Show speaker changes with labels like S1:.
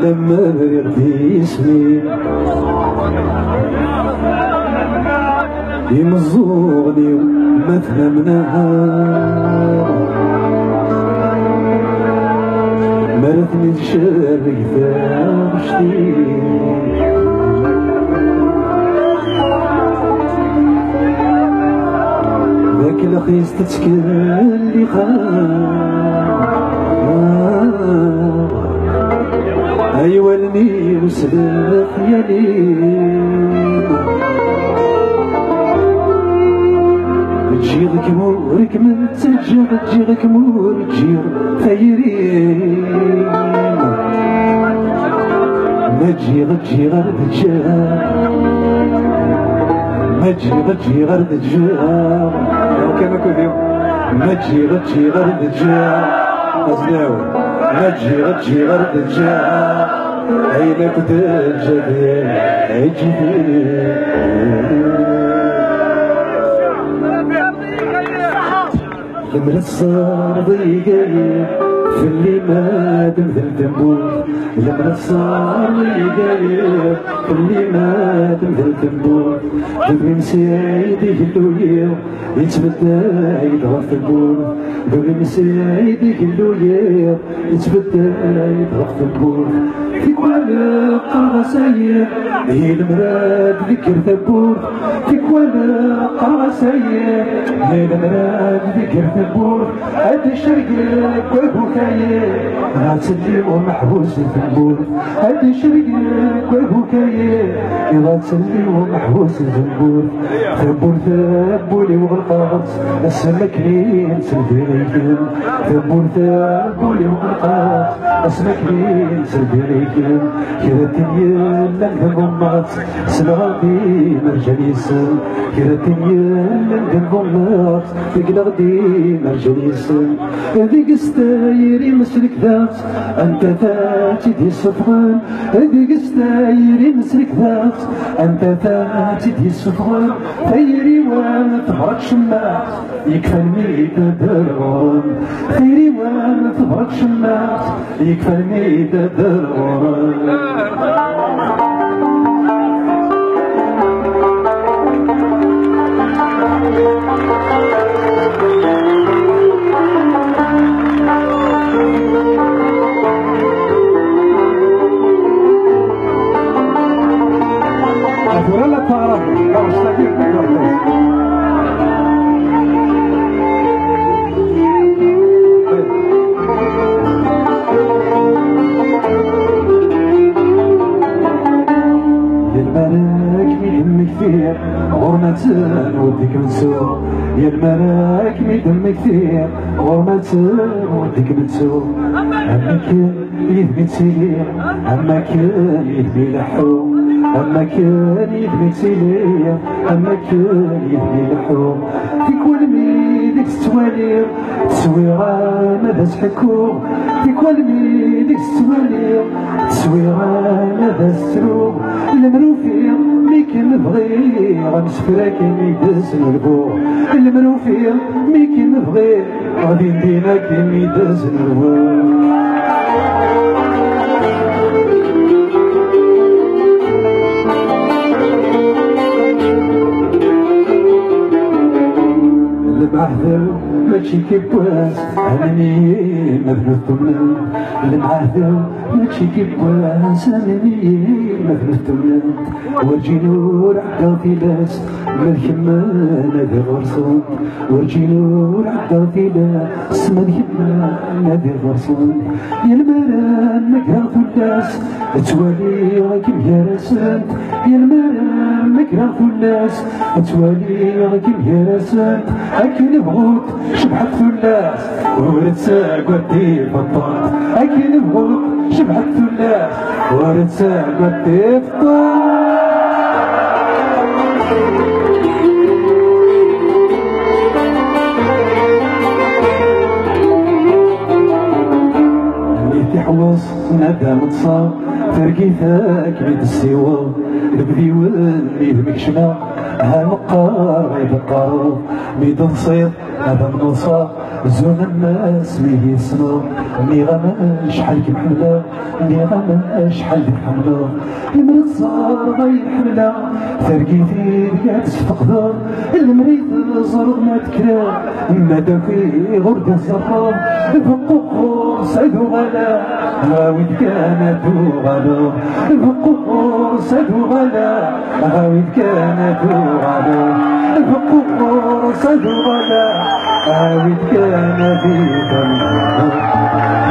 S1: لما بردي اسمي يمزوغني وما فهمناها مرتني تشارك فاشتي ذاك الخيس تتكلي أيوا الميل وسبق يا ليل تجيغك مورك من تجيغك مورك تجيغ ثيرين ما تجيغ غرد الجاه ما تجيغ غرد الجاه كما كنت ما تجيغ غرد الجاه أصلاوي ما تجي غرد الجاه عينك تجدي عجبي لمرت صار ضيقي في اللي ما دمثل دمبول لمرت صار ضيقي في اللي ما دمثل دمبول دبري مسايد يهلويا يتبدا يضغط في البول دبري مسايد يهلويا يتبدا يضغط في البول في كل قرصايا هي المراد ذكر ثبور في كل قرصايا هي المراد ذكر ثبور هاد الشرقك وبكايا غاتسلي ومحبوس في البول هاد الشرقك وبكايا غاتسلي ومحبوس في البول ثبور ثبولي وغلقات اسمكني سلبيكم ثبور ثبولي وغلقات اسمكني سلبيكم كذا الدنيا لندن غمات سلغادي مرجانيسن كذا الدنيا لندن غمات تقلى غدي مرجانيسن هذيك ستايري مسلك ذات انت ذاتي دي الصفغان هذيك ستايري مسلك ذات انت ذاتي دي الصفغان خيري وانا تهرك شمات يكفى الميدة درغان خيري وانا تهرك شمات يكفى الميدة درغان ولا تعرف لو اشتكيت للملاك ميدم كثير غرمة وديك نسوق يا الملاك ميدم كثير غرمة وديك نسوق أما كان يدمي تسير أما كان يدمي لحوم أما كان يدمي تسيليا أما كان يدمي لحوم في كل ميدك تتوالير تصويرة ماذا تحكوم في كل ميدك تتوالير تصويرة ماذا تسروق المروفي مي كنبغي غنسفرك ميداز البوع المروفي مي كنبغي غادي ندينك ميداز البوع المعذر ماشي كيبواس أنني مذنب تمنى المعذر ماشي كيبواس أنني مذنب تمنى ورجينو رعدا في لاس مالكمان هذا غرصان ورجينو رعدا في لاس مالكمان هذا غرصان يا المران مكرا فلاس توالي راكم يا راسات يا المران مكرا فلاس توالي راكم يا راسات أكي نبغوك شبحت فلاس ورد ساق ودي فطار أكي نبغوك شبحت فلاس ورد ساق ودي فطار اللي تحوص ندى متصاب ترقيتك بيد السوا البدي واللي المكشمة هالمقار غيب القارب ميد نصيد هذا منوصة زون الناس مي يصنو مي غاما شحال كنحملها مي غاما شحال كنحملها المريض صار غير حملها ترقيتي كاع تفقدها المريض زرد ما تكرا ما داكي غرد الزرقاء الفقور سعدو غلا هاويد كانت غلا الفقور سعدو غلا هاويد كانت غلا الفقور سعدو غلا هاويد كان في ظل